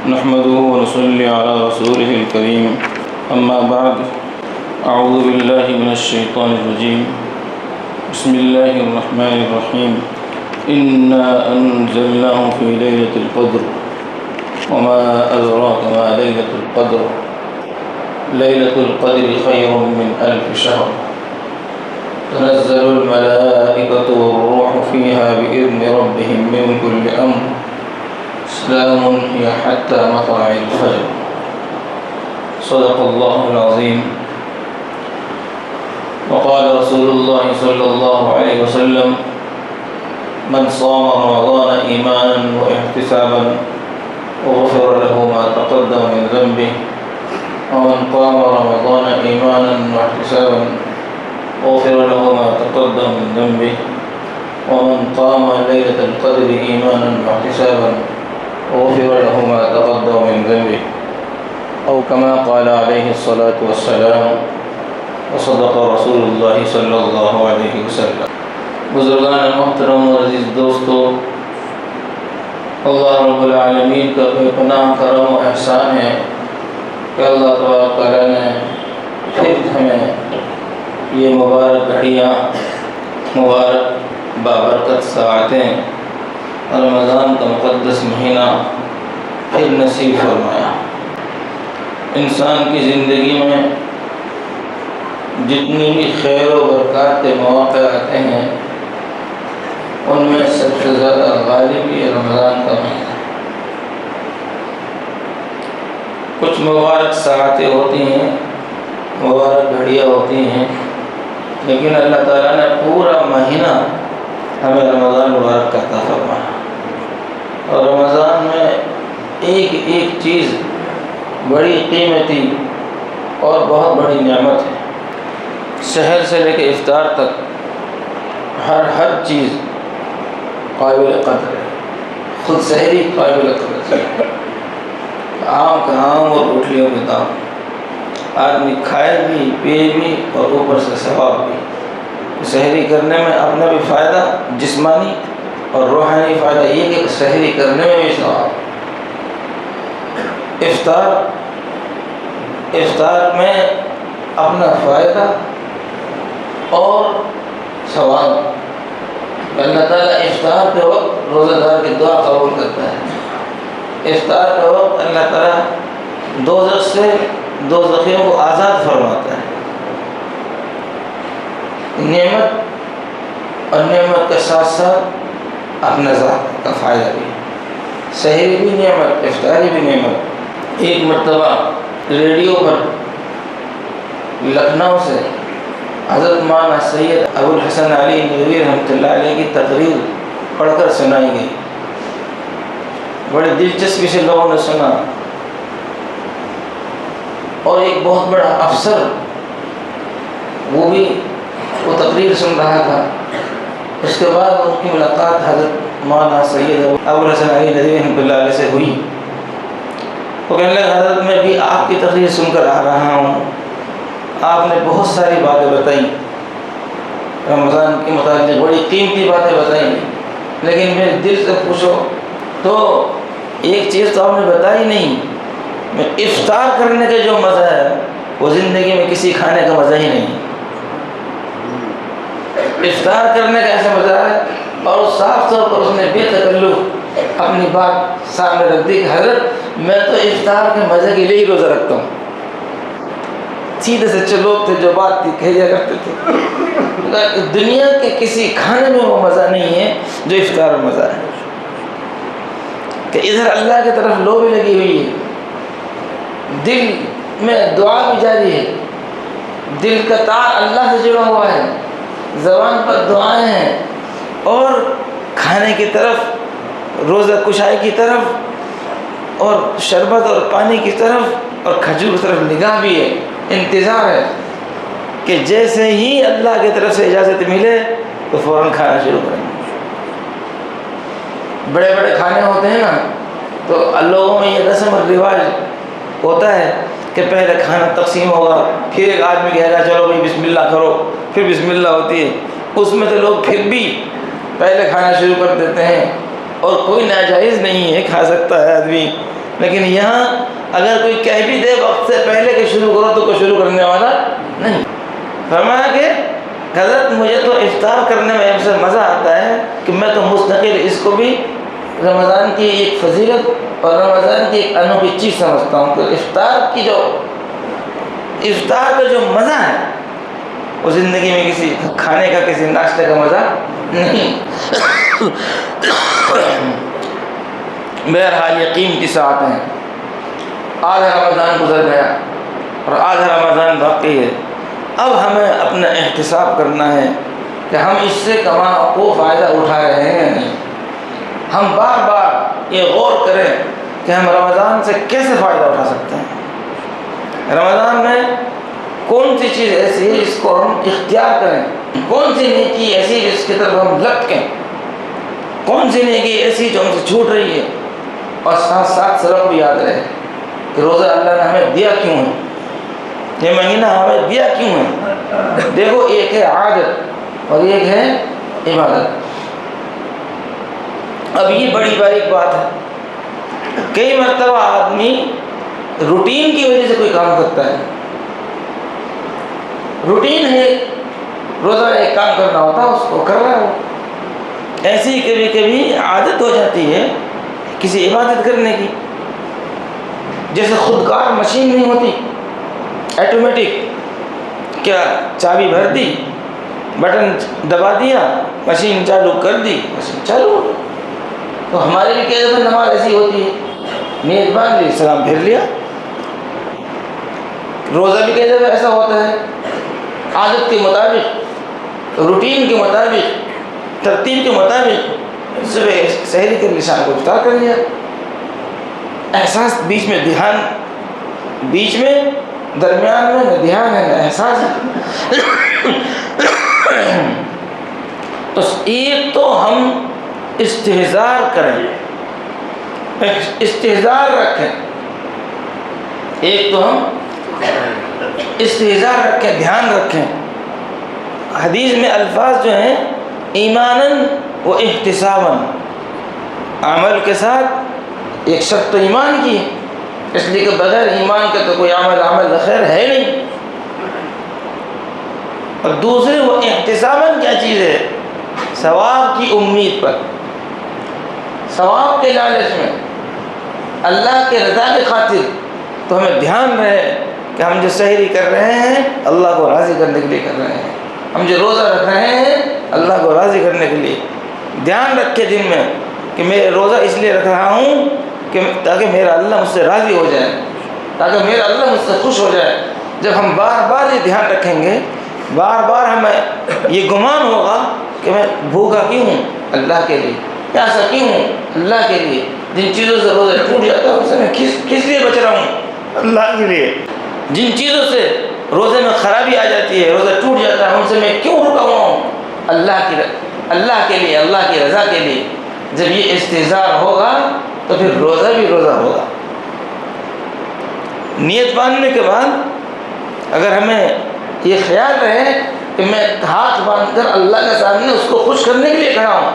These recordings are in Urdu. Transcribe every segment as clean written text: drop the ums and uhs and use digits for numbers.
نحمده ونصلي على رسوله الكريم أما بعد أعوذ بالله من الشيطان الرجيم بسم الله الرحمن الرحيم إنا أنزلناه في ليلة القدر وما أدراك ما ليلة القدر ليلة القدر خير من 1000 شهر تنزل الملائكة والروح فيها بإذن ربهم من كل أمر سلام هي حتى مطلع الفجر صدق الله العظيم وقال رسول الله صلى الله عليه وسلم من صام رمضان إيمانا واحتسابا غفر له ما تقدم من ذنبه ومن قام رمضان إيمانا واحتسابا غفر له ما تقدم من ذنبه ومن قام ليلة القدر إيمانا واحتسابا غفر له ما تقدم من ذنبه أو كما قال عليه الصلاة والسلام وصدق رسول الله صلی اللہ علیہ وسلم۔ بزرگان محترم اور عزیز دوستو، اللہ رب العالمین کا بے پناہ کرم و احسان ہے کہ اللہ تبارک تعالیٰ نے پھر ہمیں یہ مبارک گھڑیاں، مبارک بابرکت ساعتیں، رمضان کا مقدس مہینہ پھر نصیب فرمایا۔ انسان کی زندگی میں جتنی بھی خیر و برکات کے مواقع آتے ہیں ان میں سب سے زیادہ غالب یہ رمضان کا مہینہ۔ کچھ مبارک ساعتیں ہوتی ہیں، مبارک گھڑیاں ہوتی ہیں، لیکن اللہ تعالیٰ نے پورا مہینہ ہمیں رمضان مبارک کا عطا فرمایا۔ اور رمضان میں ایک ایک چیز بڑی قیمتی اور بہت بڑی نعمت ہے۔ سحر سے لے کے افطار تک ہر چیز قابل قدر ہے۔ خود سحری قابل قدر ہے، آم کا آم اور روٹیوں کے دام، آدمی کھائے بھی پیے بھی اور اوپر سے ثواب بھی۔ سحری کرنے میں اپنا بھی فائدہ جسمانی اور روحانی فائدہ یہ کہ سحری کرنے میں بھی ثواب۔ افطار میں اپنا فائدہ اور ثواب۔ اللہ تعالیٰ افطار کے وقت روزہ دار کی دعا قبول کرتا ہے۔ افطار کے وقت اللہ تعالیٰ دوزخ سے دوزخیوں کو آزاد فرماتا ہے۔ نعمت اور نعمت کے ساتھ ساتھ اپنا ذات کا فائدہ بھی، سحری بھی نعمت، افطاری بھی نعمت۔ ایک مرتبہ ریڈیو پر لکھنؤ سے حضرت مولانا سید ابو الحسن علی ندوی رحمۃ اللہ علیہ کی تقریر پڑھ کر سنائی گئی۔ بڑی دلچسپی سے لوگوں نے سنا، اور ایک بہت بڑا افسر وہ تقریر سن رہا تھا۔ اس کے بعد ان کی ملاقات حضرت مولانا سید ابو الحسن علی ندوی رحمۃ اللہ علیہ سے ہوئی۔ وہ کہنے لگے حضرت میں بھی آپ کی تقریر سن کر آ رہا ہوں، آپ نے بہت ساری باتیں بتائیں، رمضان کے متعلق بڑی قیمتی باتیں بتائیں، لیکن میرے دل سے پوچھو تو ایک چیز تو آپ نے بتائی نہیں، میں افطار کرنے کا جو مزہ ہے وہ زندگی میں کسی کھانے کا مزہ ہی نہیں۔ افطار کرنے کا ایسا مزہ ہے، اور صاف طور پر اس نے بے تکلف اپنی بات سامنے رکھ دی کہ حضرت میں تو افطار کے مزے کے لیے ہی روزہ رکھتا ہوں۔ سیدھے سچے لوگ تھے جو بات کہہ دیا کرتے تھے، دنیا کے کسی کھانے میں وہ مزہ نہیں ہے جو افطار میں مزہ ہے، کہ ادھر اللہ کی طرف لو بھی لگی ہوئی ہے، دل میں دعا بھی جاری ہے، دل کا تار اللہ سے جڑا ہوا ہے، زبان پر دعائیں ہیں، اور کھانے کی طرف، روزہ کشائی کی طرف، اور شربت اور پانی کی طرف اور کھجور کی طرف نگاہ بھی ہے، انتظار ہے کہ جیسے ہی اللہ کی طرف سے اجازت ملے تو فوراً کھانا شروع کریں۔ بڑے بڑے کھانے ہوتے ہیں نا، تو لوگوں میں یہ رسم اور رواج ہوتا ہے کہ پہلے کھانا تقسیم ہوگا، پھر ایک آدمی کہے گا چلو بھائی بسم اللہ کرو، پھر بسم اللہ ہوتی ہے، اس میں تو لوگ پھر بھی پہلے کھانا شروع کر دیتے ہیں، اور کوئی ناجائز نہیں ہے، کھا سکتا ہے آدمی، لیکن یہاں اگر کوئی کہہ بھی دے وقت سے پہلے کہ شروع کرو تو کوئی شروع کرنے والا نہیں۔ فرمایا کہ حضرت مجھے تو افطار کرنے میں ایسا مزہ آتا ہے کہ میں تو مستقل اس کو بھی رمضان کی ایک فضیلت اور رمضان کی ایک انوکھی چیز سمجھتا ہوں کہ افطار کا جو مزہ ہے وہ زندگی میں کسی کھانے کا کسی ناشتے کا مزہ نہیں۔ بہرحال یہ قیمتی ساعتیں ہیں۔ آدھا رمضان گزر گیا اور آدھا رمضان باقی ہے۔ اب ہمیں اپنا احتساب کرنا ہے کہ ہم اس سے کو فائدہ اٹھا رہے ہیں یا نہیں۔ ہم بار بار یہ غور کریں کہ ہم رمضان سے کیسے فائدہ اٹھا سکتے ہیں۔ رمضان میں کون سی چیز ایسی ہے جس کو ہم اختیار کریں، کون سی نیکی ایسی جس کی طرف ہم لٹکیں، کون سی نیکی ایسی جو ہم سے چھوٹ رہی ہے، اور ساتھ ساتھ سبق بھی یاد رہے کہ روزہ اللہ نے ہمیں دیا کیوں ہے، یہ مہینہ ہمیں دیا کیوں ہے۔ دیکھو ایک ہے عادت اور ایک ہے عبادت۔ اب یہ بڑی باریک بات ہے، کئی مرتبہ آدمی روٹین کی وجہ سے کوئی کام کرتا ہے، روٹین ہے روزہ ایک کام کرنا ہوتا ہے اس کو کر رہا ہو، ایسی ہی کبھی کبھی عادت ہو جاتی ہے کسی عبادت کرنے کی، جیسے خودکار مشین نہیں ہوتی آٹومیٹک، کیا چابی بھر دی بٹن دبا دیا مشین چالو کر دی مشین چالو ہو گئی۔ تو ہمارے بھی کئی دفعہ نماز ایسی ہوتی ہے، نیت باندھ لی سلام پھیر لیا۔ روزہ بھی کئی دفعہ ایسا ہوتا ہے، عادت کے مطابق، روٹین کے مطابق، ترتیب کے مطابق صبح سحری کر لی شام کو افطار کر لیا، احساس بیچ میں دھیان، بیچ میں درمیان میں نہ دھیان ہے نہ احساس ہے۔ تو ایک تو ہم استحضار کریں، استحضار رکھیں، ایک تو ہم استحضار رکھیں، دھیان رکھیں۔ حدیث میں الفاظ جو ہیں ایماناً و احتساباً، عمل کے ساتھ ایک شرط تو ایمان کی ہے، اس لیے کہ بغیر ایمان کے تو کوئی عمل خیر ہے نہیں، اور دوسرے وہ احتساباً کیا چیز ہے، ثواب کی امید پر، ثواب کے لالچ میں، اللہ کے رضا کی خاطر۔ تو ہمیں دھیان رہے کہ ہم جو سحری کر رہے ہیں اللہ کو راضی کرنے کے لیے کر رہے ہیں، ہم جو روزہ رکھ رہے ہیں اللہ کو راضی کرنے کے لیے۔ دھیان رکھے دن میں کہ میں روزہ اس لیے رکھ رہا ہوں کہ تاکہ میرا اللہ مجھ سے راضی ہو جائے، تاکہ میرا اللہ مجھ سے خوش ہو جائے۔ جب ہم بار بار یہ دھیان رکھیں گے، بار بار ہمیں یہ گمان ہوگا کہ میں بھوکا کیوں ہوں اللہ کے لیے، پیاسا کیوں ہوں اللہ کے لیے، جن چیزوں سے روزہ ٹوٹ جاتا ہے اس سے میں کس لیے بچ رہا ہوں اللہ کے لیے، جن چیزوں سے روزے میں خرابی آ جاتی ہے، روزہ ٹوٹ جاتا ہے، ان سے میں کیوں رکا ہوا ہوں اللہ کے لیے، اللہ کی رضا کے لیے۔ جب یہ استحضار ہوگا تو پھر روزہ بھی روزہ ہوگا۔ نیت باندھنے کے بعد اگر ہمیں یہ خیال رہے کہ میں ہاتھ باندھ کر اللہ کے سامنے اس کو خوش کرنے کے لیے کھڑا ہوں،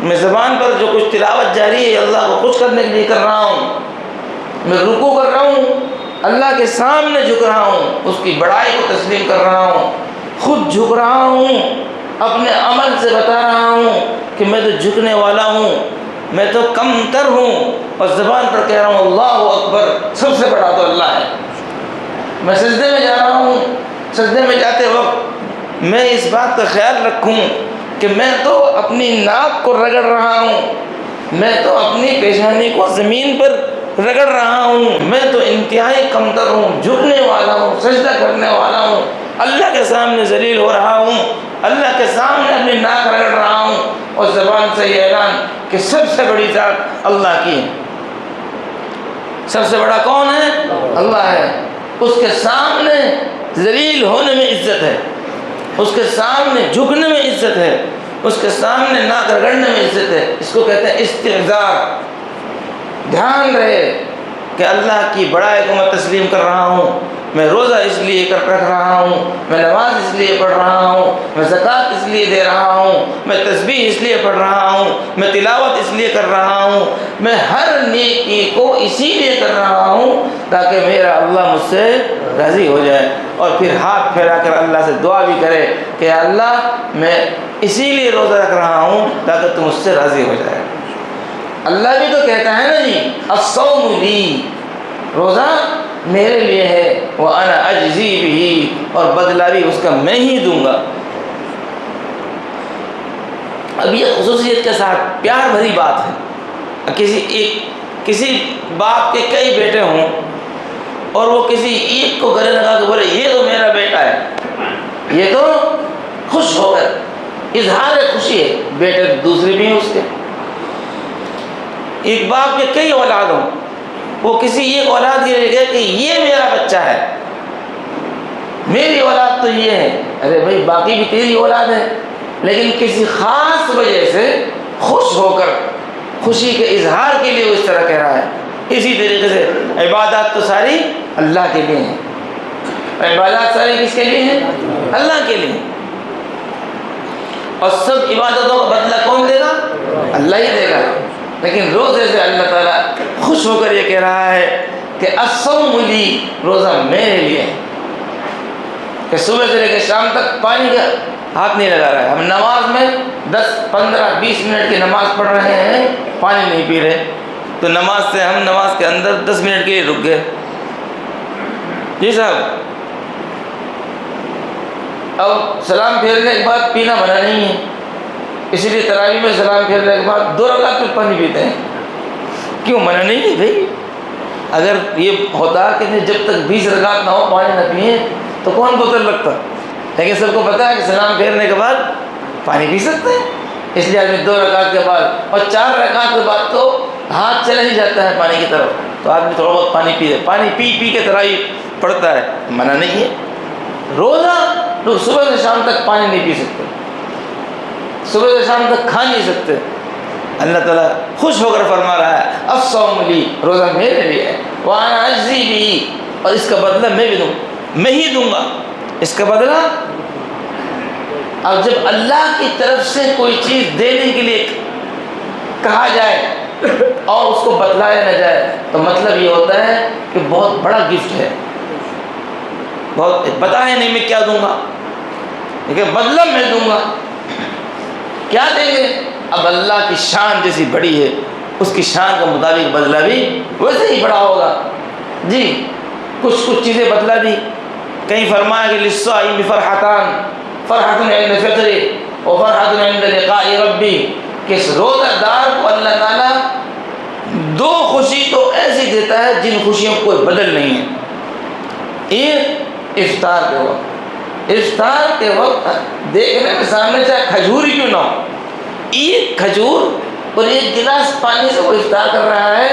میں زبان پر جو کچھ تلاوت جاری ہے اللہ کو خوش کرنے کے لیے کر رہا ہوں، میں رکوع کر رہا ہوں اللہ کے سامنے جھک رہا ہوں، اس کی بڑائی کو تسلیم کر رہا ہوں، خود جھک رہا ہوں، اپنے عمل سے بتا رہا ہوں کہ میں تو جھکنے والا ہوں، میں تو کم تر ہوں، اور زبان پر کہہ رہا ہوں اللہ اکبر، سب سے بڑا تو اللہ ہے۔ میں سجدے میں جا رہا ہوں، سجدے میں جاتے وقت میں اس بات کا خیال رکھوں کہ میں تو اپنی ناک کو رگڑ رہا ہوں، میں تو اپنی پیشانی کو زمین پر رگڑ رہا ہوں، میں تو انتہائی کمتر ہوں، جھکنے والا ہوں، سجدہ کرنے والا ہوں، اللہ کے سامنے ذلیل ہو رہا ہوں، اللہ کے سامنے اپنی ناک رگڑ رہا ہوں، اور زبان سے یہ اعلان کہ سب سے بڑی ذات اللہ کی ہے، سب سے بڑا کون ہے؟ اللہ ہے۔ اس کے سامنے ذلیل ہونے میں عزت ہے، اس کے سامنے جھکنے میں عزت ہے، اس کے سامنے ناک رگڑنے میں عزت ہے۔ اس کو کہتے ہیں استحضار۔ دھیان رہے کہ اللہ کی بڑائی کو میں تسلیم کر رہا ہوں، میں روزہ اس لیے رکھ رہا ہوں، میں نماز اس لیے پڑھ رہا ہوں، میں زکوٰۃ اس لیے دے رہا ہوں، میں تسبیح اس لیے پڑھ رہا ہوں، میں تلاوت اس لیے کر رہا ہوں، میں ہر نیکی کو اسی لیے کر رہا ہوں تاکہ میرا اللہ مجھ سے راضی ہو جائے۔ اور پھر ہاتھ پھیلا کر اللہ سے دعا بھی کرے کہ اللہ میں اسی لیے روزہ رکھ رہا ہوں تاکہ تم مجھ سے راضی ہو جائے۔ اللہ بھی تو کہتا ہے نا جی الصوم لی، روزہ میرے لیے ہے، وَأَنَا أَجْزِي بِهِ، اور بدلہ بھی اس کا میں ہی دوں گا۔ اب یہ خصوصیت کے ساتھ پیار بھری بات ہے، کسی باپ کے کئی بیٹے ہوں اور وہ کسی ایک کو گلے لگا کے بولے یہ تو میرا بیٹا ہے، یہ تو خوش ہو کر اظہار خوشی ہے، بیٹے دوسرے بھی ہیں اس کے۔ ایک باپ کے کئی اولاد ہوں، وہ کسی ایک اولاد کے لیے کہ یہ میرا بچہ ہے، میری اولاد تو یہ ہے، ارے بھائی باقی بھی تیری اولاد ہے، لیکن کسی خاص وجہ سے خوش ہو کر خوشی کے اظہار کے لیے وہ اس طرح کہہ رہا ہے۔ اسی طریقے سے عبادات تو ساری اللہ کے لیے ہیں، عبادات ساری کس کے لیے ہیں؟ اللہ کے لیے، اور سب عبادتوں کا بدلہ کون دے گا؟ اللہ ہی دے گا۔ لیکن روزے سے اللہ تعالیٰ خوش ہو کر یہ کہہ رہا ہے کہ الصوم لی، روزہ میرے لیے ہے، کہ صبح سے لے کے شام تک پانی کا ہاتھ نہیں لگا رہا ہے۔ ہم نماز میں 10 15 20 منٹ کی نماز پڑھ رہے ہیں، پانی نہیں پی رہے، تو نماز سے ہم نماز کے اندر 10 منٹ کے لیے رک گئے جی صاحب۔ اب سلام پھیرنے کے بعد پینا منع نہیں ہے، اسی لیے تراویح میں سلام پھیرنے کے بعد 2 رکعت میں پانی پیتے ہیں، کیوں منع نہیں ہے بھائی؟ اگر یہ ہوتا کہ جب تک 20 رکعت نہ ہو پانی نہ پیے تو کون بوتل لگتا، لیکن سب کو پتہ ہے کہ سلام پھیرنے کے بعد پانی پی سکتے ہیں، اس لیے آدمی 2 رکعت کے بعد اور 4 رکعت کے بعد تو ہاتھ چلا ہی جاتا ہے پانی کی طرف، تو آدمی تھوڑا بہت پانی پی ہے، پانی پی پی کے تراویح پڑھتا ہے، منع نہیں ہے۔ روزہ لوگ صبح سے شام تک پانی نہیں پی سکتے، صبح سے شام تک کھا نہیں سکتے، اللہ تعالیٰ خوش ہو کر فرما رہا ہے الصوم لی، روزہ میرے لیے ہے، وَأَنَا أَجْزِي بِهِ، اور اس کا بدلہ میں بھی دوں، میں ہی دوں گا اس کا بدلہ۔ اب جب اللہ کی طرف سے کوئی چیز دینے کے لیے کہا جائے اور اس کو بتلایا نہ جائے تو مطلب یہ ہوتا ہے کہ بہت بڑا گفٹ ہے، بہت پتہ ہے نہیں میں کیا دوں گا، لیکن بدلہ میں دوں گا۔ کیا دیں گے؟ اب اللہ کی شان جیسی بڑی ہے اس کی شان کے مطابق بدلہ بھی ویسے ہی بڑا ہوگا جی۔ کچھ چیزیں بدلا دی، کہیں فرمایا کہ للصائم فرحتان، فرحۃ عند فطر و فرحۃ عند لقاء ربی، کہ روزہ دار کو اللہ تعالیٰ 2 خوشی تو ایسی دیتا ہے جن خوشیوں کو کوئی بدل نہیں ہے۔ ایک افطار کے وقت، افطار کے وقت دیکھنے کے سامنے چاہے کھجور ہی کیوں نہ ہو، ایک کھجور اور ایک گلاس پانی سے وہ افطار کر رہا ہے،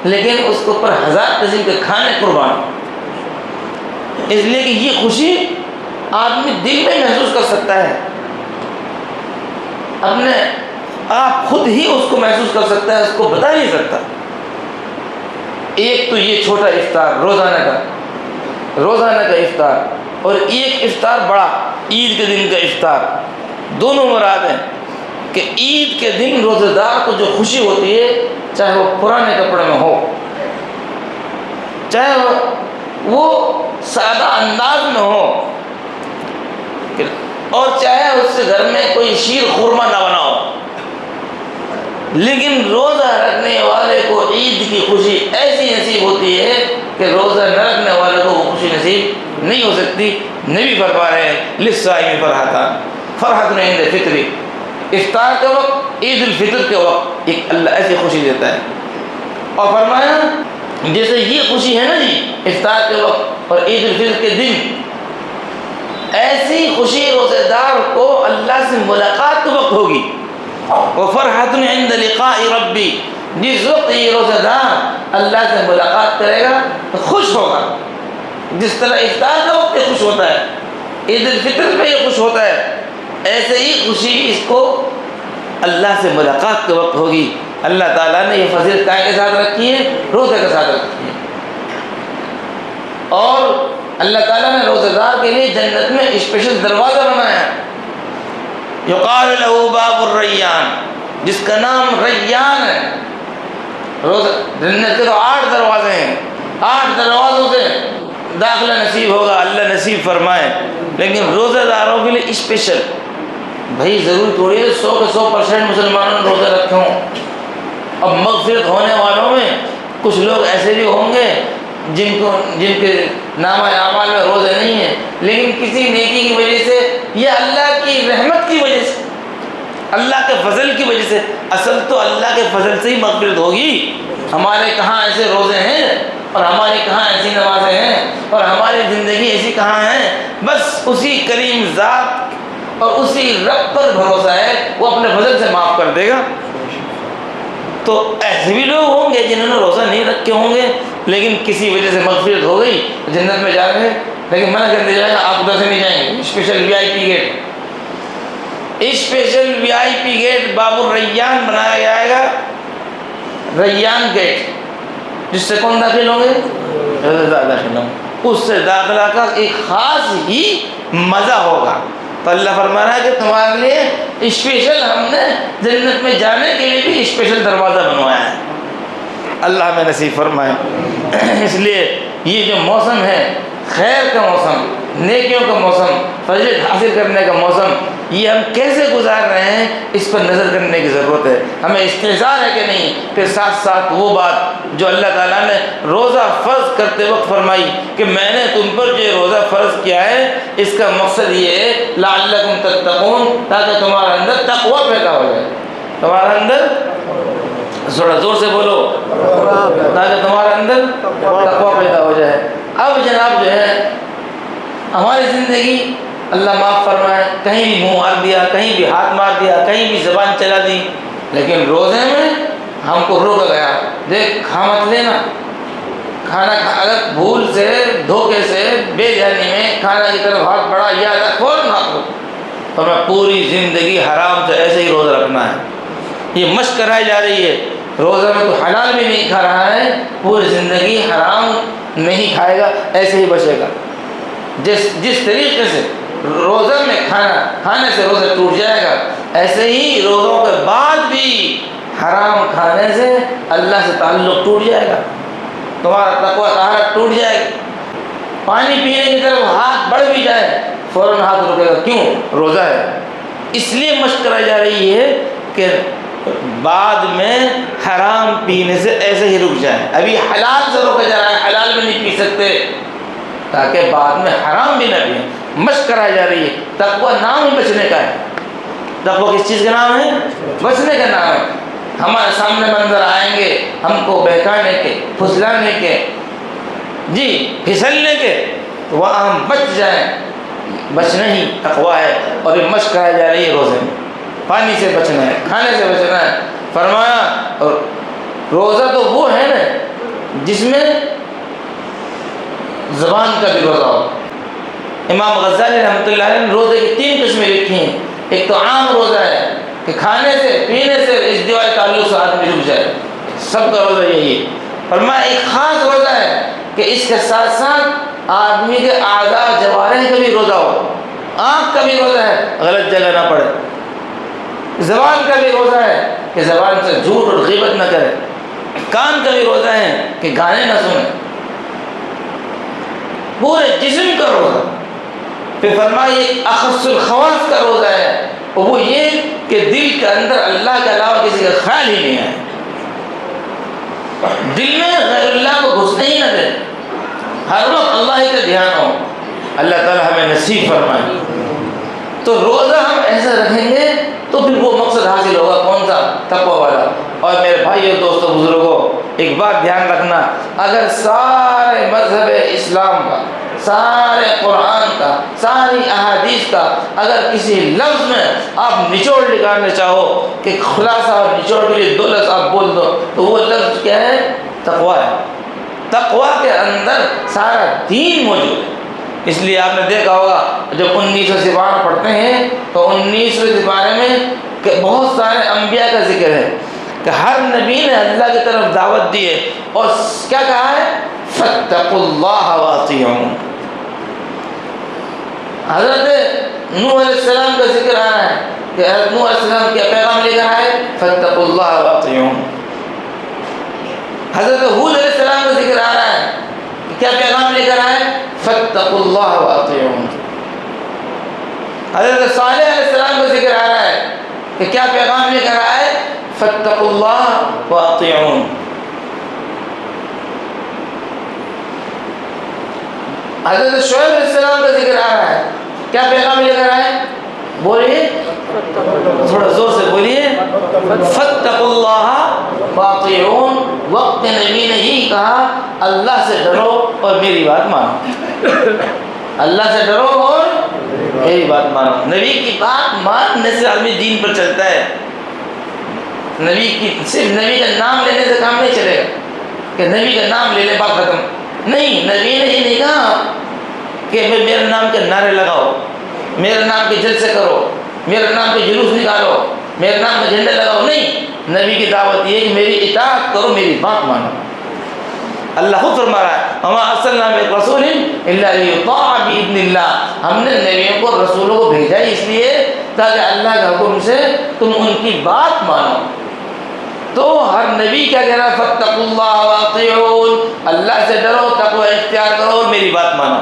لیکن اس کے اوپر 1000 قسم کے کھانے قربان، اس لیے کہ یہ خوشی آدمی دل میں محسوس کر سکتا ہے، اپنے آپ خود ہی اس کو محسوس کر سکتا ہے، اس کو بتا نہیں سکتا۔ ایک تو یہ چھوٹا افطار روزانہ کا افطار، اور ایک افطار بڑا عید کے دن کا افطار، دونوں مراد ہیں کہ عید کے دن روزہ دار کو جو خوشی ہوتی ہے، چاہے وہ پرانے کپڑے میں ہو، چاہے وہ سادہ انداز میں ہو، اور چاہے اس سے گھر میں کوئی شیر خورما نہ بنا ہو، لیکن روزہ رکھنے والے کو عید کی خوشی ایسی نصیب ہوتی ہے کہ روزہ نہ رکھنے والے کو وہ خوشی نصیب نہیں ہو سکتی۔ نبی فرما رہے ہیں للصائم فرحتان، فرحۃ عند فطر، افطار کے وقت، عید الفطر کے وقت ایک اللہ ایسی خوشی دیتا ہے، اور فرمایا جیسے یہ خوشی ہے نا جی افطار کے وقت اور عید الفطر کے دن، ایسی خوشی روزے دار کو اللہ سے ملاقات کے وقت ہوگی۔ وفرحۃ عند لقاء ربی، جس وقت یہ روزہ دار اللہ سے ملاقات کرے گا تو خوش ہوگا، جس طرح افطار کا وقت یہ خوش ہوتا ہے، عید الفطر میں یہ خوش ہوتا ہے، ایسے ہی خوشی اس کو اللہ سے ملاقات کے وقت ہوگی۔ اللہ تعالیٰ نے یہ فضیلت کائے کے ساتھ رکھی ہے، روزے کے ساتھ رکھی ہے، اور اللہ تعالیٰ نے روزہ دار کے لیے جنت میں اسپیشل دروازہ بنایا ہے، یقال لہ باب الریان، جس کا نام ریان ہے۔ روزہ جنت کے تو 8 دروازے ہیں، 8 دروازوں سے داخلہ نصیب ہوگا، اللہ نصیب فرمائے۔ لیکن روزہ داروں کے لیے اسپیشل، بھائی ضرور تھوڑی ہے 100 کے 100% مسلمانوں نے روزہ رکھے ہوں۔ اب مغفرت ہونے والوں میں کچھ لوگ ایسے بھی ہوں گے جن کے نامہ اعمال میں روزے نہیں ہیں، لیکن کسی نیکی کی وجہ سے یا اللہ کی رحمت کی وجہ سے، اللہ کے فضل کی وجہ سے، اصل تو اللہ کے فضل سے ہی مغفرت ہوگی۔ ہمارے کہاں ایسے روزے ہیں اور ہماری کہاں ایسی نمازیں ہیں اور ہماری زندگی ایسی کہاں ہے؟ بس اسی کریم ذات اور اسی رب پر بھروسہ ہے، وہ اپنے فضل سے معاف کر دے گا۔ تو ایسے بھی لوگ ہوں گے جنہوں نے روزہ نہیں رکھے ہوں گے، لیکن کسی وجہ سے مغفرت ہو گئی، جنت میں جا رہے ہیں، لیکن منع کر دیا جائے گا آپ ادھر سے نہیں جائیں گے، special VIP gate, special VIP gate باب الریان بنایا جائے گا، ریان گیٹ، جس سے کون داخل ہوں گے؟ داخل ہوں گے، اس سے داخلہ کا ایک خاص ہی مزہ ہوگا۔ تو اللہ فرما رہا ہے کہ تمہارے لیے اسپیشل ہم نے جنت میں جانے کے لیے بھی اسپیشل دروازہ بنوایا ہے، اللہ ہمیں نصیب فرمائے۔ اس لیے یہ جو موسم ہے، خیر کا موسم، نیکیوں کا موسم، فضیلت حاصل کرنے کا موسم، یہ ہم کیسے گزار رہے ہیں اس پر نظر کرنے کی ضرورت ہے۔ ہمیں استحضار ہے کہ نہیں؟ پھر ساتھ ساتھ وہ بات جو اللہ تعالیٰ نے روزہ فرض کرتے وقت فرمائی کہ میں نے تم پر جو روزہ فرض کیا ہے، اس کا مقصد یہ ہے لعلکم تتقون، تاکہ تمہارے اندر تقوی پیدا ہو جائے، تمہارے اندر، تھوڑا زور سے بولو، تاکہ تمہارے اندر تقوی پیدا ہو جائے۔ اب جناب جو ہے ہماری زندگی اللہ معاف فرمائے، کہیں بھی منہ مار دیا، کہیں بھی ہاتھ مار دیا، کہیں بھی زبان چلا دی، لیکن روزے میں ہم کو روکا گیا، دیکھ کھا مت لینا، کھانا اگر بھول سے، دھوکے سے، بے دھیانی میں کھانا کی طرف ہاتھ بڑھا یا فوراً ہاتھ ہو، تو ہمیں پوری زندگی حرام سے ایسے ہی روزہ رکھنا ہے۔ یہ مشق کرائی جا رہی ہے، روزہ میں تو حلال بھی نہیں کھا رہا ہے، پوری زندگی حرام نہیں کھائے گا، ایسے ہی بچے گا۔ جس طریقے سے روزہ میں کھانے سے روزہ ٹوٹ جائے گا، ایسے ہی روزوں کے بعد بھی حرام کھانے سے اللہ سے تعلق ٹوٹ جائے گا، تمہارا تقویٰ طہارت ٹوٹ جائے گی۔ پانی پینے کی طرف ہاتھ بڑھ بھی جائے، فوراً ہاتھ رکے گا، کیوں؟ روزہ ہے۔ اس لیے مشق کرائی جا رہی ہے کہ بعد میں حرام پینے سے ایسے ہی رک جائیں۔ ابھی حلال سے روکا جا رہا ہے، حلال میں نہیں پی سکتے، تاکہ بعد میں حرام بھی نہ پئیں۔ مشق کرائی جا رہی ہے۔ تقویٰ نام ہی بچنے کا ہے۔ تقویٰ کس چیز کا نام ہے؟ بچنے کا نام ہے۔ ہمارے سامنے منظر آئیں گے ہم کو بہکانے کے، پھسلانے کے، جی پھسلنے کے، وہاں ہم بچ جائیں، بچنا ہی تقویٰ ہے۔ اور یہ مشق کرائی جا رہی ہے روزے میں، پانی سے بچنا ہے، کھانے سے بچنا ہے۔ فرمایا اور روزہ تو وہ ہے نا جس میں زبان کا بھی روزہ ہو۔ امام غزالی رحمۃ اللہ علیہ نے روزے کی 3 قسمیں لکھی ہیں۔ ایک تو عام روزہ ہے کہ کھانے سے، پینے سے، ازدواج تعلق سے آدمی رک جائے، سب کا روزہ یہی ہے۔ فرمایا ایک خاص روزہ ہے کہ اس کے ساتھ ساتھ آدمی کے اعضاء جوارح کا بھی روزہ ہو۔ آنکھ کا بھی روزہ ہے، غلط جگہ نہ پڑے۔ زبان کا بھی روزہ ہے کہ زبان سے جھوٹ اور غیبت نہ کرے۔ کان کا بھی روزہ ہے کہ گانے نہ سنے۔ پورے جسم کا روزہ۔ پھر فرمایا ایک اخص الخواص کا روزہ ہے، وہ یہ کہ دل کے اندر اللہ کے علاوہ کسی کا خیال ہی نہیں آئے، دل میں غیر اللہ کو گھسنے ہی نہ دے، ہر وقت اللہ ہی کا دھیان ہو۔ اللہ تعالیٰ ہمیں نصیب فرمائے۔ تو روزہ ہم ایسا رکھیں گے تو پھر وہ مقصد حاصل ہوگا، کون سا؟ تقویٰ والا۔ اور میرے بھائیو، دوستو، بزرگوں، ایک بات دھیان رکھنا، اگر سارے مذہب اسلام کا، سارے قرآن کا، ساری احادیث کا اگر کسی لفظ میں آپ نچوڑ نکالنا چاہو کہ خلاصہ اور نچوڑ کے لیے 2 لفظ آپ بول دو، تو وہ لفظ کیا ہے؟ تقویٰ ہے۔ تقویٰ کے اندر سارا دین موجود ہے۔ اس لیے آپ نے دیکھا ہوگا جب 19 سپارہ پڑھتے ہیں تو 19 سپارے میں بہت سارے انبیاء کا ذکر ہے کہ ہر نبی نے اللہ کی طرف دعوت دی ہے، اور کیا کہا ہے؟ فاتقوا اللہ واطیعون، حضرت نوح علیہ السلام کا ذکر آ رہا ہے کہ حضرت نوح علیہ السلام کیا پیغام لے کر آئے؟ فاتقوا اللہ واطیعون۔ حضرت حود علیہ السلام کا ذکر آ رہا ہے کہ کیا پیغام لے کر آئے؟ فاتقوا اللہ واطیعون۔ حضرت صالح علیہ السلام کا ذکر آ رہا ہے کہ کیا پیغام لے کر آئے؟ فاتقوا اللہ واطیعون۔ حضرت شعیب علیہ السلام کا ذکر آ رہا ہے، کیا پیغام لے کر آئے؟ بولیے، تھوڑا زور سے بولیے، فاتقوا اللہ واطیعون۔ وقت نبی نے ہی کہا اللہ سے ڈرو اور میری بات مانو، اللہ سے ڈرو اور میری بات مانو۔ نبی کی بات ماننے سے آدمی دین پر چلتا ہے۔ صرف نبی کا نام لینے سے کام نہیں چلے گا کہ نبی کا نام لے لے بات ختم، نہیں۔ نبی نے یہ نہیں کہا کہ میرے نام کے نعرے لگاؤ، میرے نام کے جلسے کرو، میرے نام کے جلوس نکالو، میرے نام کے جھنڈے لگاؤ، نہیں۔ نبی کی دعوت یہ ہے کہ میری اطاعت کرو، میری بات مانو۔ اللہ خود فرما رہا ہے وما ارسلنا من رسول الا لیطاع باذن اللہ، ہم نے نبیوں کو رسولوں کو بھیجا اس لیے تاکہ اللہ کے حکم سے تم ان کی بات مانو۔ تو ہر نبی کیا کہہ رہا ہے؟ فاتقوا اللہ واطیعون، اللہ سے ڈرو، تقوی اختیار کرو اور میری بات مانو۔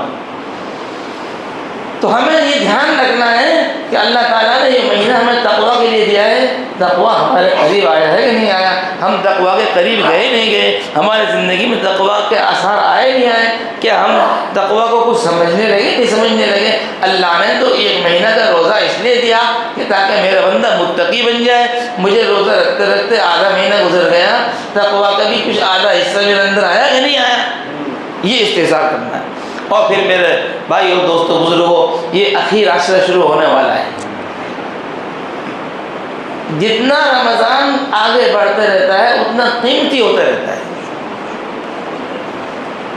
تو ہمیں یہ دھیان رکھنا ہے کہ اللہ تعالیٰ نے یہ مہینہ ہمیں تقوی کے لیے دیا ہے۔ تقوی ہمارے قریب آیا ہے کہ نہیں آیا؟ ہم تقوی کے قریب گئے نہیں گئے؟ ہمارے زندگی میں تقوی کے آثار آئے نہیں آئے؟ کیا ہم تقوی کو کچھ سمجھنے لگے نہیں سمجھنے لگے؟ اللہ نے تو ایک مہینہ کا روزہ اس لیے دیا کہ تاکہ میرا بندہ متقی بن جائے۔ مجھے روزہ رکھتے رکھتے آدھا مہینہ گزر گیا، تقوی کا بھی کچھ آدھا حصہ میرے اندر آیا کہ نہیں آیا؟ یہ استحصال کرنا ہے۔ اور پھر میرے بھائی اور دوستوں بزرگوں، یہ اخیر عشرہ شروع ہونے والا ہے۔ جتنا رمضان آگے بڑھتا رہتا ہے اتنا قیمتی ہوتا رہتا ہے۔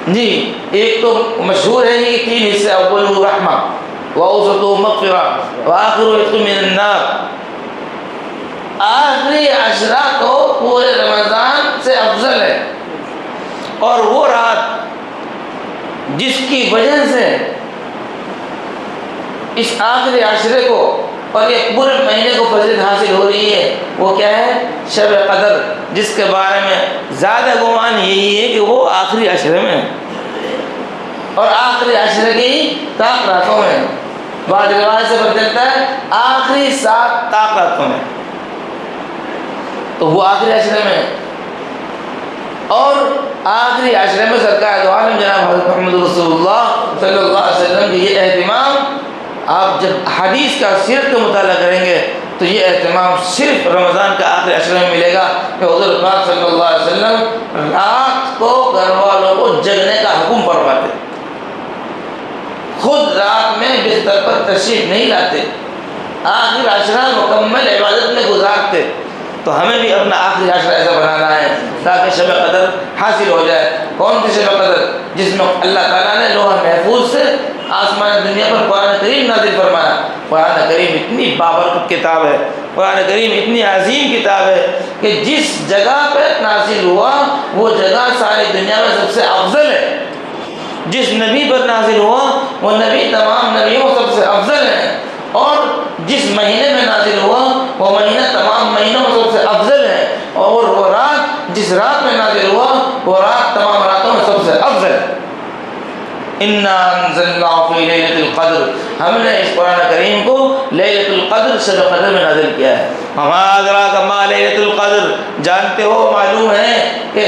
جی، ایک تو مشہور ہے کہ 3 حصے، اولہ رحمہ واوسطہ مغفرہ وآخرہ عتق من النار۔ آخری عشرہ تو پورے رمضان سے افضل ہے، اور وہ رات جس کی وجہ سے اس آخری عشرے کو اور یہ پورے مہینے کو فضیلت حاصل ہو رہی ہے، وہ کیا ہے؟ شب قدر، جس کے بارے میں زیادہ گمان یہی ہے کہ وہ آخری عشرے میں ہے اور آخری عشرے کی طاق راتوں میں۔ بعض روایت سے پتہ چلتا ہے آخری 7 طاق راتوں میں، تو وہ آخری عشرے میں ہے۔ اور آخری عشرے میں سرکار دو عالم جناب حضرت محمد رسول اللہ صلی اللہ علیہ وسلم کی یہ اہتمام، آپ جب حدیث کا سیرت کا مطالعہ کریں گے تو یہ اہتمام صرف رمضان کا آخری عشرے میں ملے گا کہ حضور پاک صلی اللہ علیہ وسلم رات کو گھر والوں کو جگنے کا حکم فرماتے، خود رات میں بستر پر تشریف نہیں لاتے، آخری عشرہ مکمل عبادت میں گزارتے۔ تو ہمیں بھی اپنا آخری عشرہ ایسا بنانا ہے تاکہ شب قدر حاصل ہو جائے۔ کون سی شب قدر؟ جس میں اللہ تعالیٰ نے لوح محفوظ سے آسمان دنیا پر قرآن کریم نازل فرمایا۔ قرآن کریم اتنی بابرکت کتاب ہے، قرآن کریم اتنی عظیم کتاب ہے کہ جس جگہ پہ نازل ہوا وہ جگہ ساری دنیا میں سب سے افضل ہے۔ جس نبی پر نازل ہوا وہ نبی تمام نبیوں سب سے افضل ہے، اور جس مہینے میں نازل ہوا وہ مہینہ تمام مہینوں میں سب سے افضل ہے، اور وہ رات جس رات میں نازل ہوا وہ رات تمام راتوں میں سب سے افضل ہے۔ انا انزلناہ فی لیلۃ القدر، ہم نے اس قرآن کریم کو لیلۃ القدر شب قدر میں نازل کیا ہے۔ وما ادراک ما لیلۃ القدر، جانتے ہو معلوم ہے کہ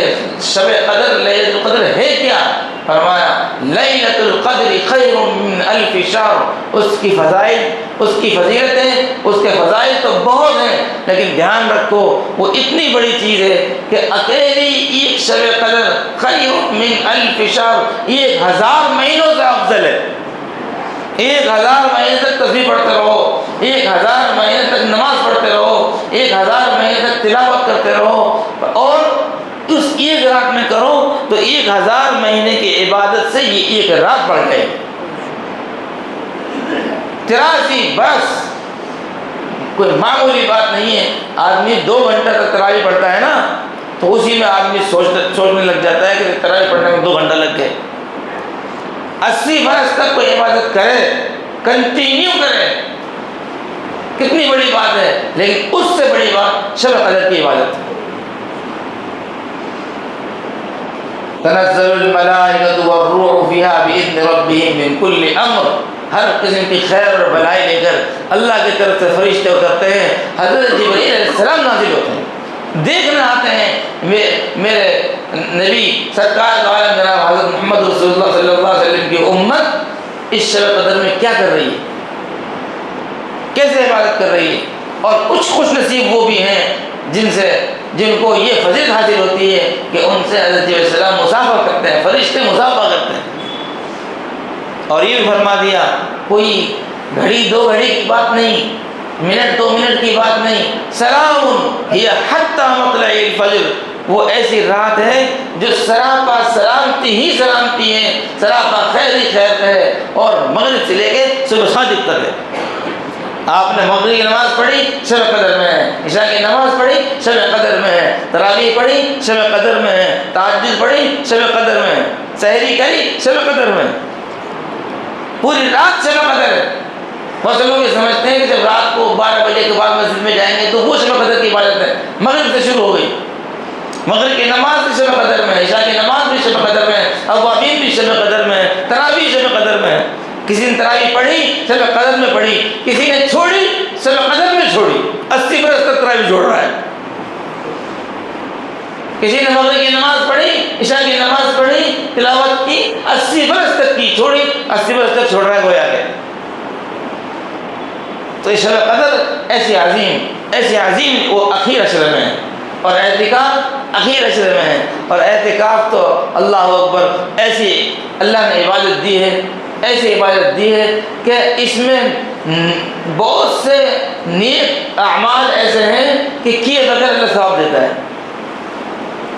شب قدر لیلۃ القدر ہے کیا؟ فرمایا لیلۃ القدر خیر من الف شہر، اس کی فضائل، اس کی فضیلتیں، اس کے فضائل تو بہت ہیں، لیکن دھیان رکھو وہ اتنی بڑی چیز ہے کہ اکیلی ایک شب قدر خیر من الف شہر، 1000 مہینوں سے افضل ہے۔ 1000 مہینے تک تسبیح پڑھتے رہو، 1000 مہینے تک نماز پڑھتے رہو، 1000 مہینے تک تلاوت کرتے رہو، اور اس ایک رات میں کرو تو 1000 مہینے کی عبادت سے یہ ایک رات بڑھ گئی۔ 83 برس کوئی معمولی بات نہیں ہے۔ آدمی 2 گھنٹہ تک تراویح پڑھتا ہے نا، تو اسی میں آدمی سوچنے لگ جاتا ہے کہ تراویح پڑھنے میں 2 گھنٹہ لگ گئے۔ 80 برس تک کوئی عبادت کرے کنٹینیو کریں. کتنی بڑی بات ہے، لیکن اس سے بڑی بات شب قدر کی عبادت ہے. تنزل الملائکۃ والروح فیہا بإذن ربہم من کل امر. ہر قسم کی خیر اور بھلائی لے کر اللہ کی طرف سے فرشتے اترتے ہیں. حضرت جبرائیل علیہ السلام نازل ہوتے ہیں، دیکھنے آتے ہیں میرے نبی سرکار عالم جناب حضرت محمد رسول اللہ صلی اللہ علیہ وسلم کی امت اس شب قدر میں کیا کر رہی ہے، کیسے عبادت کر رہی ہے. اور کچھ خوش نصیب وہ بھی ہیں جن کو یہ فضیلت حاصل ہوتی ہے کہ ان سے حضرت علیہ السلام مصافحہ کرتے ہیں، فرشتے مصافحہ کرتے ہیں. اور یہ بھی فرما دیا کوئی گھڑی دو گھڑی کی بات نہیں، منٹ دو منٹ کی بات نہیں. سلام ہی حتی مطلع الفجر. وہ ایسی رات ہے جو سراپا سلامتی ہی سلامتی ہے، سراپا خیر ہی خیر ہے. اور مغرب سے لے کے صبح صادق تک ہے. آپ نے مغرب کی نماز پڑھی شب قدر میں ہے، عشاء کی نماز پڑھی شب قدر میں ہے، تراویح پڑھی شب قدر میں ہے، تہجد پڑھی شب قدر میں ہے، سحری کری شب قدر میں، پوری رات شب قدر ہے. بہت سے لوگ یہ سمجھتے ہیں کہ جب رات کو 12 بجے کے بعد مسجد میں جائیں گے تو وہ شب قدر کی عبادت ہے. مغرب سے شروع ہو گئی، مغرب کی نماز بھی شب قدر میں ہے، عشاء کی نماز بھی شب قدر میں ہے، اوابین بھی شب قدر میں ہے، تراویح شب قدر میں ہے. کسی نے تراویح پڑھی شب قدر میں پڑھی، کسی نے چھوڑی شب قدر میں چھوڑی. 80 برس تک تراویح چھوڑ رہا ہے. کسی نے مغرب کی نماز پڑھی، عشاء کی نماز پڑھی، تلاوت کی، 80 برس تک کی، چھوڑی 80 برس تک چھوڑ رہا ہے گویا کہ. تو یہ شب قدر ایسی عظیم وہ اخیر عشر میں ہے، اور اعتکاف اخیر عشر میں ہے. اور اعتکاف تو اللہ اکبر، ایسی اللہ نے عبادت دی ہے، ایسی عبادت دی ہے کہ اس میں بہت سے نیک اعمال ایسے ہیں کہ کیے بغیر اللہ ثواب دیتا ہے.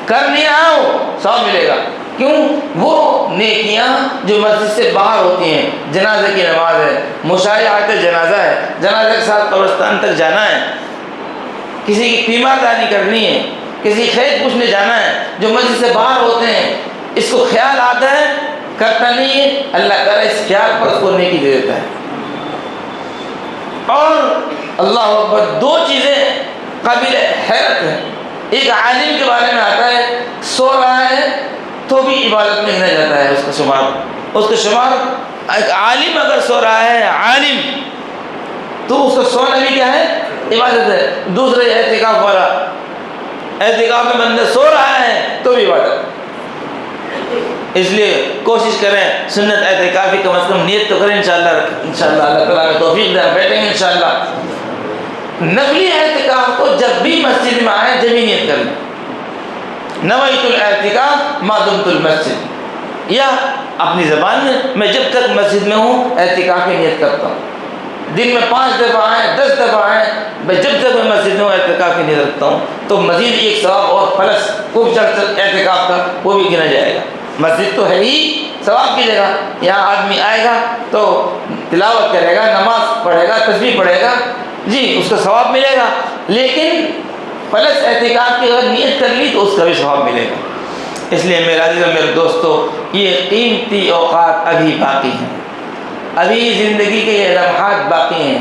کر نہیں رہا ہو ثواب ملے گا. کیوں؟ وہ نیکیاں جو مسجد سے باہر ہوتی ہیں، جنازے کی نماز ہے، مشایعت جنازہ ہے، جنازے کے ساتھ قبرستان تک جانا ہے، کسی کی تیمارداری کرنی ہے، کسی خیر پوچھنے جانا ہے، جو مسجد سے باہر ہوتے ہیں اس کو خیال آتا ہے کرتا نہیں ہے، اللہ تعالیٰ اس خیال پر اس کو نیکی دے دیتا ہے. اور اللہ اکبر، 2 چیزیں قابل حیرت ہیں. ایک عالم کے بارے میں آتا ہے سو رہا ہے تو بھی عبادت میں گنا جاتا ہے اس کا شمار. ایک عالم اگر سو رہا ہے، عالم، تو اس کا سونا بھی کیا ہے؟ عبادت ہے. دوسرے اعتکاف والا، اعتکاف میں بندہ سو رہا ہے تو بھی عبادت. اس لیے کوشش کریں سنت اعتکاف کی کم از کم نیت تو کریں. انشاءاللہ اللہ تعالیٰ میں توفیق دے، بیٹھیں گے انشاءاللہ. نفلی اعتکاف کو جب بھی مسجد میں آئے جب ہی نیت کر لیں، نویت الاعتکاف ما دمت المسجد، یا اپنی زبان میں جب تک مسجد میں ہوں اعتکاف کی نیت کرتا ہوں. دن میں 5 دفعہ آئیں 10 دفعہ آئیں، میں جب تک میں مسجد میں ہوں اعتکاف کی نیت رکھتا ہوں. تو مزید ایک ثواب اور پلس خوب چڑھ اعتکاف کا وہ بھی گنا جائے گا. مسجد تو ہے ہی ثواب کی جگہ، یہاں آدمی آئے گا تو تلاوت کرے گا، نماز پڑھے گا، تسبیح پڑھے گا، جی اس کا ثواب ملے گا. لیکن پلس اعتکاف کی اگر نیت کر لی تو اس کا بھی ثواب ملے گا. اس لیے میرے عزیز اور میرے دوستو، یہ قیمتی اوقات ابھی باقی ہیں، ابھی زندگی کے یہ لمحات باقی ہیں.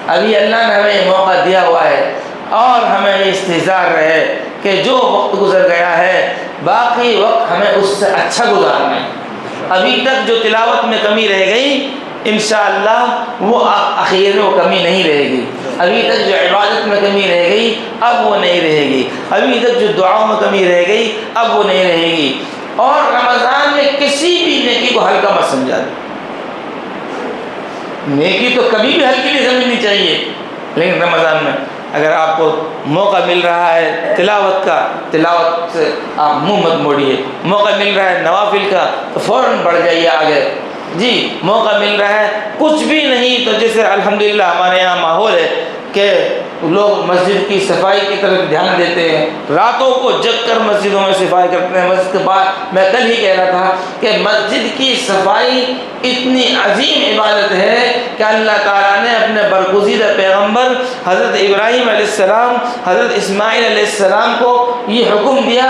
ابھی اللہ نے ہمیں موقع دیا ہوا ہے اور ہمیں یہ استحضار رہے کہ جو وقت گزر گیا ہے باقی وقت ہمیں اس سے اچھا گزارنا ہے. ابھی تک جو تلاوت میں کمی رہ گئی انشاءاللہ وہ اخیر میں وہ کمی نہیں رہے گی. ابھی تک جو عبادت میں کمی رہ گئی اب وہ نہیں رہے گی. ابھی تک جو دعاؤں میں کمی رہ گئی اب وہ نہیں رہے گی. اور رمضان میں کسی بھی نیکی کو ہلکا مت سمجھا دیں. نیکی تو کبھی بھی ہلکی نہیں سمجھنی چاہیے، لیکن رمضان میں اگر آپ کو موقع مل رہا ہے تلاوت کا، تلاوت سے آپ منہ مت موڑیے. موقع مل رہا ہے نوافل کا تو فوراً بڑھ جائیے آگے. جی موقع مل رہا ہے کچھ بھی نہیں تو جیسے الحمدللہ ہمارے یہاں ماحول ہے کہ لوگ مسجد کی صفائی کی طرف دھیان دیتے ہیں، راتوں کو جگ کر مسجدوں میں صفائی کرتے ہیں. مسجد کے بعد میں کل ہی کہہ رہا تھا کہ مسجد کی صفائی اتنی عظیم عبادت ہے کہ اللہ تعالیٰ نے اپنے برگزیدہ پیغمبر حضرت ابراہیم علیہ السلام، حضرت اسماعیل علیہ السلام کو یہ حکم دیا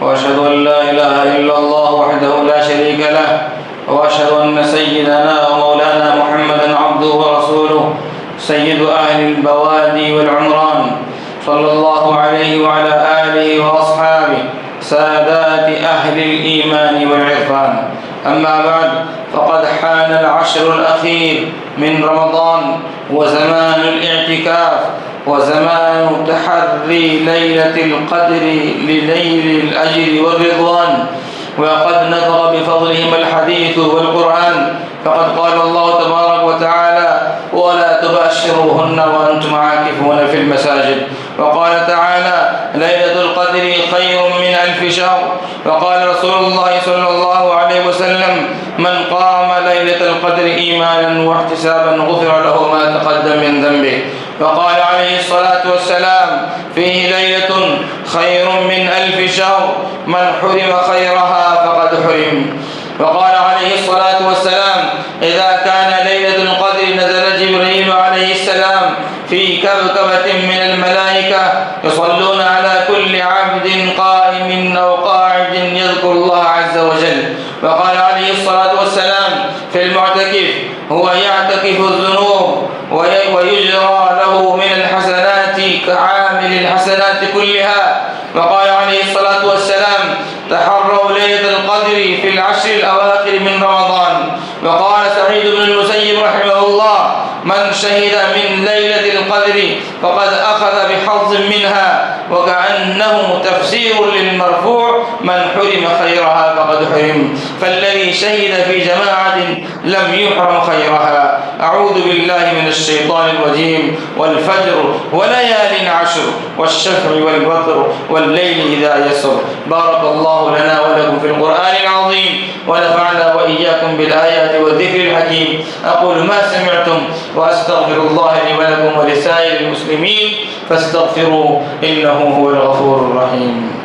وأشهد أن لا إله إلا الله وحده لا شريك له وأشهد أن سيدنا ومولانا محمدا عبده ورسوله سيد أهل البوادي والعمران صلى الله عليه وعلى آله وأصحابه سادات أهل الإيمان والعرفان. أما بعد، فقد حان العشر الأخير من رمضان وزمان الاعتكاف وزمان تحري ليلة القدر لليل الأجر والرضوان. وقد نظر فضلهم الحديث والقرآن، فقد قال الله تبارك وتعالى: ولا تباشروهن وأنتم عاكفون في المساجد. وقال تعالى: ليلة القدر خير من 1000 شهر. وقال رسول الله صلى الله عليه وسلم: من قام ليلة القدر إيمانا واحتسابا غفر له ما تقدم من ذنبه. وقال عليه الصلاة والسلام: فيه ليلة خير من 1000 شهر، من حرم خيرها فقد حرم. وقال عليه الصلاة والسلام: إذا كان ليلة القدر نزل جبريل عليه السلام في كوكبة من الملائكة يصلون على كل عبد قائم أو قاعد يذكر الله عز وجل. وقال عليه الصلاة والسلام في المعتكف: هو يعتكف الذنوب ويجرى له من الحسنات كعامل الحسنات كلها. وقال عليه الصلاة والسلام: تحروا ليلة القدر في العشر الأواخر من رمضان. وقال سعيد بن المسيب رحمه الله: من شهد من ليلة القدر فقد أخذ بحظ منها، وكأنه تفسير للمرفوع: من حرم خيرها فقد حرم. فالذي شهد في جماعة لم يحرم خيرها. أعوذ بالله من الشيطان الرجيم. والفجر وليال عشر والشفع والوتر والليل إذا يسر. بارك الله لنا ولكم في القرآن العظيم، ونفعنا وإياكم بالآيات والذكر الحكيم. أقول ما سمعتم وأستغفر الله لي ولكم ولسائر المسلمين فاستغفروه إنه هو الغفور الرحيم.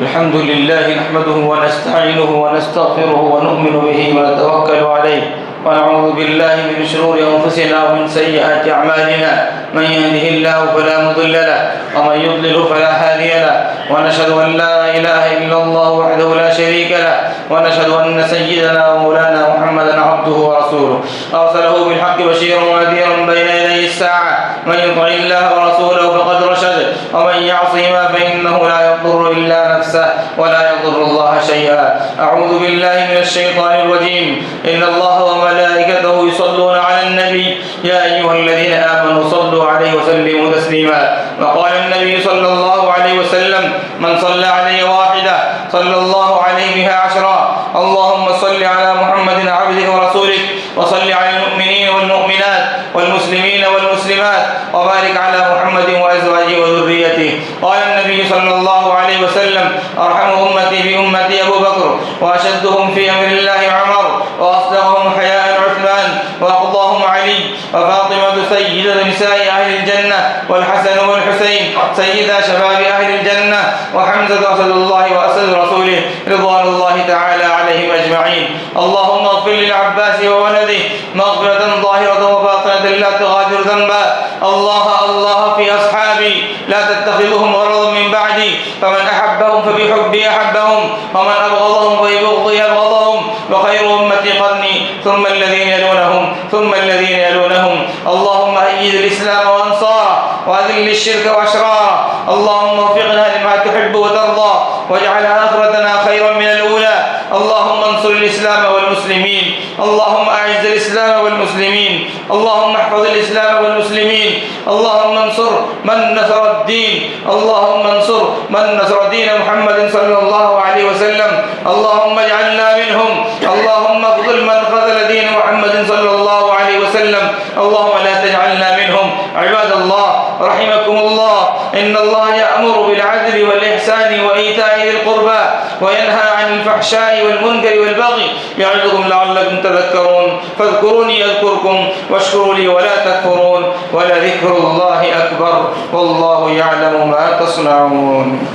الحمد لله نحمده ونستعينه ونستغفره ونؤمن به ونتوكل عليه، ونعوذ بالله من شرور أنفسنا ومن سيئات أعمالنا. من يهده الله فلا مضل له ومن يضلل فلا هادي له، ونشهد أن لا إله إلا الله وحده لا شريك له، ونشهد أن سيدنا ومولانا محمدا عبده ورسوله أرسله بالحق بشيرا ونذيرا بين يدي الساعة. من يطع الله ورسوله فقد رشد، ومن يعصهما فإنه لا يضر إلا نفسه ولا يضر الله شيئا. أعوذ بالله من الشيطان الرجيم. إن الله وملائكته يصلون على النبي يا أيها الذين آمنوا صلوا عليه وسلموا تسليما. وقال النبي صلى الله عليه وسلم: من صلى علي واحدة صلى الله عليه بها 10. اللهم صل على محمد عبدك ورسولك، وصل على المؤمنين والمؤمنات والمسلمين والمسلمات، وبارك على محمد وأزواجه وذريته. قال النبي صلى الله عليه وسلم: أرحم أمتي بأمتي أبو بكر، وأشدهم في أمر الله عمر، وأصدقهم حياء عثمان، وأقضاهم علي، وفاطمة سيدة نساء أهل الجنة، والحسن والحسين سيدا شباب أهل الجنة، وحمزة أسد الله وأسد رسوله رضوان الله تعالى عليهم أجمعين. اللهم اغفر للعباس وولده مغفرة ظاهرة وباطنة لا تغادر ذنبا. الله في أصحابي لا تتخذهم غرضا من بعدي، فمن أحبهم فبحبي أحبهم، ومن أبغضهم فببغضي أبغضهم. وخير أمتي قرني، ثم الذين يلونهم، ثم الذين يلونهم. اللهم أيد الإسلام وأنصاره، وأذل الشرك وأشراره. اللهم وفقنا لما تحب وترضى، واجعل آخرتنا خيرا من الأولى. اللهم انصر الإسلام والمسلمين، اللهم أعز الإسلام والمسلمين، اللهم احفظ الإسلام والمسلمين. اللهم انصر من نصر الدين، اللهم انصر من نصر دين محمد صلى الله عليه وسلم. اللهم اجعلنا منهم. اللهم اخذل من خذل دين محمد صلى الله عليه وسلم. اللهم لا تجعلنا منهم. عباد الله رحمكم الله، إن الله يأمر بالعدل والإحسان وإيتاء ذي القربى، وينهى عن الفحشاء والمنكر والبغي، يعظكم لعلكم تذكرون. فاذكروني أذكركم، واشكروا لي ولا تكفرون، ولذكر الله أكبر، والله يعلم ما تصنعون.